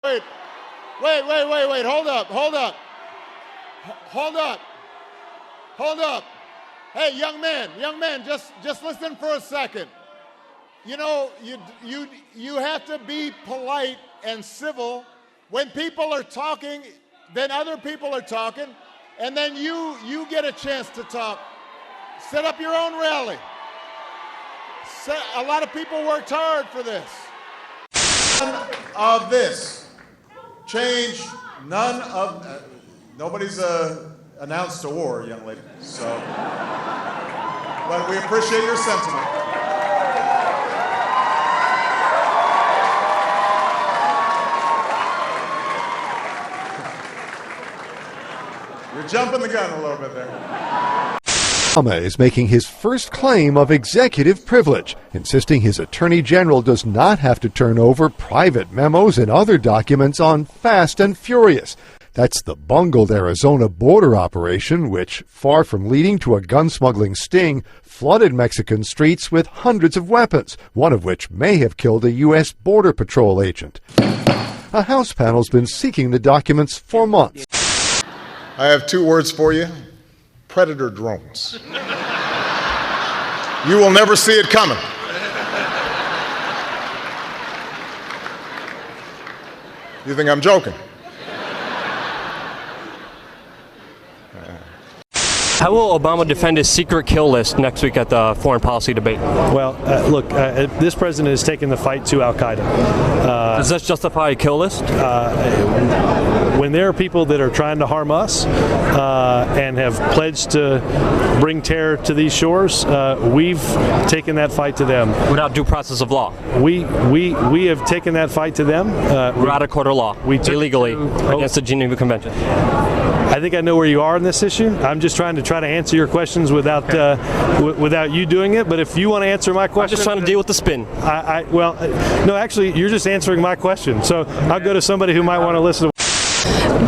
Wait, hold up. Hey, young man, just listen for a second. You know, you have to be polite and civil. When people are talking, then other people are talking, and then you get a chance to talk. Set up your own rally. A lot of people worked hard for this. None of this. Change none of... nobody's announced a war, young lady, so... but we appreciate your sentiment. You're jumping the gun a little bit there. Obama is making his first claim of executive privilege, insisting his attorney general does not have to turn over private memos and other documents on Fast and Furious. That's the bungled Arizona border operation, which, far from leading to a gun smuggling sting, flooded Mexican streets with hundreds of weapons, one of which may have killed a U.S. Border Patrol agent. A House panel's been seeking the documents for months. I have two words for you. Predator drones. You will never see it coming. You think I'm joking? How will Obama defend his secret kill list next week at the foreign policy debate? Well, look, this president has taken the fight to Al-Qaeda. Does this justify a kill list? When there are people that are trying to harm us and have pledged to bring terror to these shores, we've taken that fight to them. Without due process of law? We have taken that fight to them. Without a court of law? Illegally against the Geneva Convention? I think I know where you are on this issue. I'm just trying to answer your questions without without you doing it. But if you want to answer my question, I'm just trying to deal with the spin. No, actually, you're just answering my question. So I'll go to somebody who might want to listen.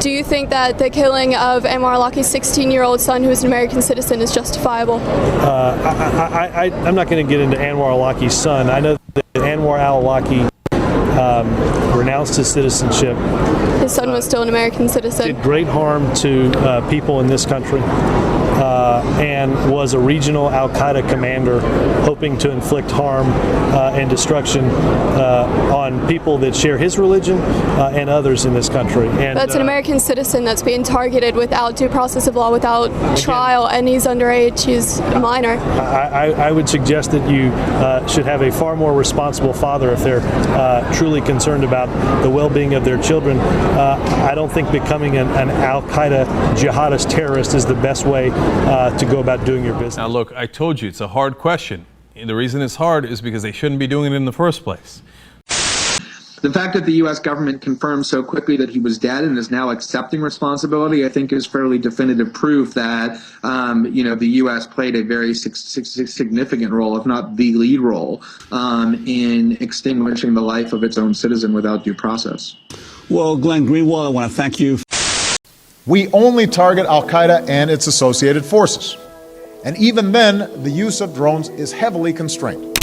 Do you think that the killing of Anwar al-Awlaki's 16-year-old son, who is an American citizen, is justifiable? I'm not going to get into Anwar al-Awlaki's son. I know that Anwar al-Awlaki renounced his citizenship. His son was still an American citizen. Did great harm to people in this country and was a regional Al-Qaeda commander hoping to inflict harm and destruction on people that share his religion and others in this country. And that's an American citizen that's being targeted without due process of law, without trial, and he's underage, he's a minor. I would suggest that you should have a far more responsible father if they're truly concerned about the well-being of their children. I don't think becoming an Al-Qaeda jihadist terrorist is the best way to go about doing your business. Now look, I told you it's a hard question. The reason it's hard is because they shouldn't be doing it in the first place. The fact that the U.S. government confirmed so quickly that he was dead and is now accepting responsibility, I think, is fairly definitive proof that, the U.S. played a very significant role, if not the lead role, in extinguishing the life of its own citizen without due process. Well, Glenn Greenwald, I want to thank you. We only target Al-Qaeda and its associated forces. And even then, the use of drones is heavily constrained.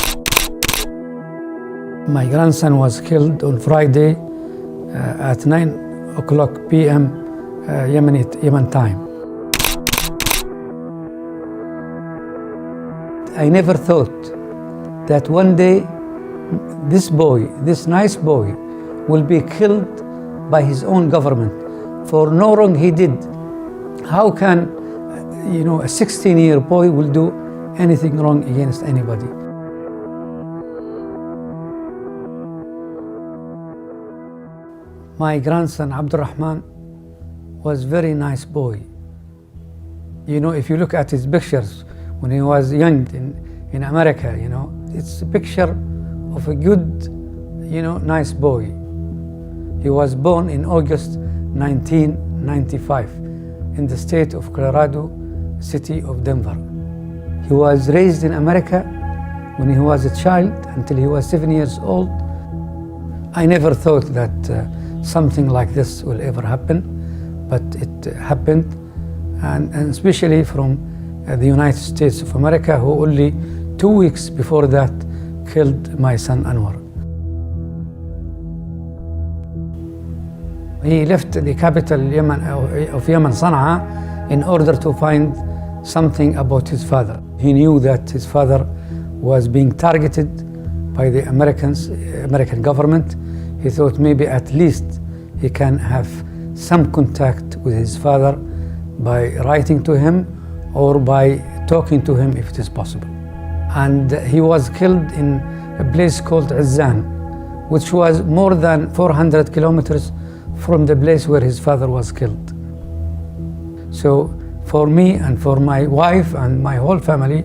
My grandson was killed on Friday at 9:00 p.m. Yemen time. I never thought that one day this boy, this nice boy, will be killed by his own government for no wrong he did. How can, a 16-year boy will do anything wrong against anybody? My grandson, Abdurrahman, was a very nice boy. If you look at his pictures when he was young in America, it's a picture of a good, nice boy. He was born in August 1995 in the state of Colorado, city of Denver. He was raised in America when he was a child until he was 7 years old. I never thought that something like this will ever happen, but it happened, and especially from the United States of America, who only 2 weeks before that killed my son Anwar. He left the capital of Yemen, Sana'a, in order to find something about his father. He knew that his father was being targeted by the American government. He thought maybe at least he can have some contact with his father by writing to him or by talking to him if it is possible. And he was killed in a place called Izzan, which was more than 400 kilometers from the place where his father was killed. So for me and for my wife and my whole family,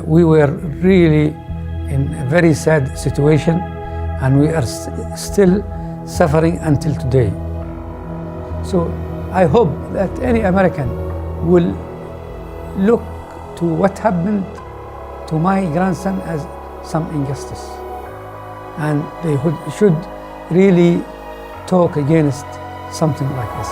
we were really in a very sad situation, and we are still suffering until today. So I hope that any American will look to what happened to my grandson as some injustice, and they should really talk against something like this.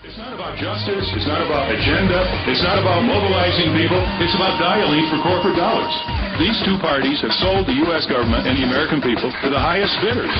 It's not about justice, it's not about agenda, it's not about mobilizing people, it's about dialing for corporate dollars. These two parties have sold the U.S. government and the American people to the highest bidders.